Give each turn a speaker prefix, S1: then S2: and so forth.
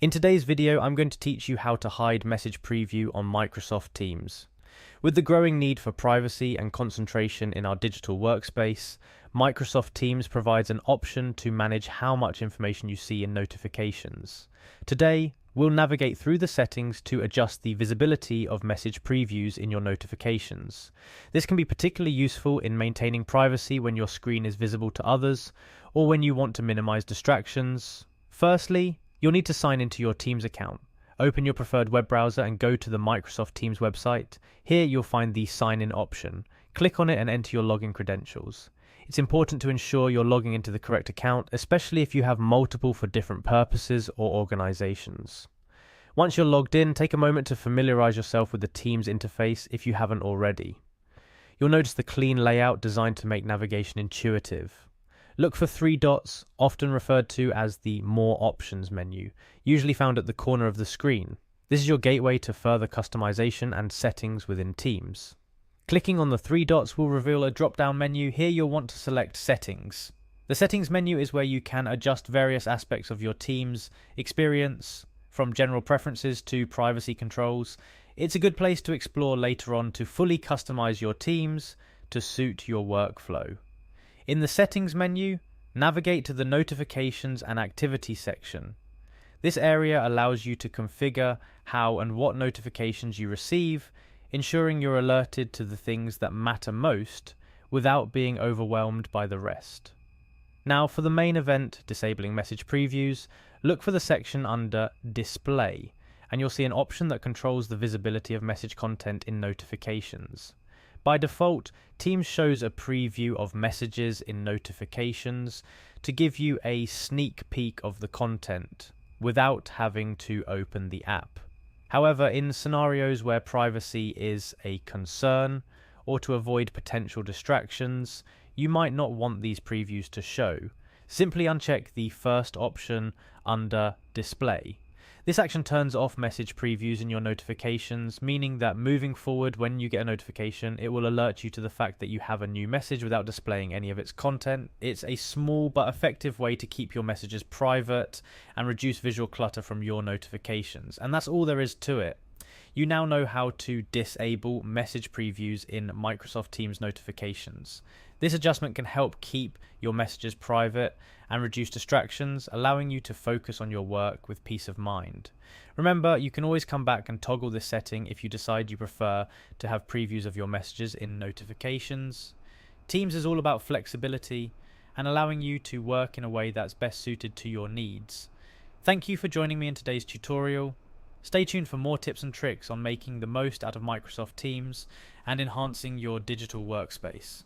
S1: In today's video, I'm going to teach you how to hide message preview on Microsoft Teams. With the growing need for privacy and concentration in our digital workspace, Microsoft Teams provides an option to manage how much information you see in notifications. Today, we'll navigate through the settings to adjust the visibility of message previews in your notifications. This can be particularly useful in maintaining privacy when your screen is visible to others, or when you want to minimize distractions. Firstly, you'll need to sign into your Teams account. Open your preferred web browser and go to the Microsoft Teams website. Here you'll find the Sign In option. Click on it and enter your login credentials. It's important to ensure you're logging into the correct account, especially if you have multiple for different purposes or organizations. Once you're logged in, take a moment to familiarize yourself with the Teams interface if you haven't already. You'll notice the clean layout designed to make navigation intuitive. Look for three dots, often referred to as the More Options menu, usually found at the corner of the screen. This is your gateway to further customization and settings within Teams. Clicking on the three dots will reveal a drop-down menu. Here you'll want to select Settings. The Settings menu is where you can adjust various aspects of your Teams experience, from general preferences to privacy controls. It's a good place to explore later on to fully customize your Teams to suit your workflow. In the Settings menu, navigate to the Notifications and Activity section. This area allows you to configure how and what notifications you receive, ensuring you're alerted to the things that matter most without being overwhelmed by the rest. Now for the main event, disabling message previews, look for the section under Display, and you'll see an option that controls the visibility of message content in notifications. By default, Teams shows a preview of messages in notifications to give you a sneak peek of the content without having to open the app. However, in scenarios where privacy is a concern or to avoid potential distractions, you might not want these previews to show. Simply uncheck the first option under Display. This action turns off message previews in your notifications, meaning that moving forward, when you get a notification, it will alert you to the fact that you have a new message without displaying any of its content. It's a small but effective way to keep your messages private and reduce visual clutter from your notifications. And that's all there is to it. You now know how to disable message previews in Microsoft Teams notifications. This adjustment can help keep your messages private and reduce distractions, allowing you to focus on your work with peace of mind. Remember, you can always come back and toggle this setting if you decide you prefer to have previews of your messages in notifications. Teams is all about flexibility and allowing you to work in a way that's best suited to your needs. Thank you for joining me in today's tutorial. Stay tuned for more tips and tricks on making the most out of Microsoft Teams and enhancing your digital workspace.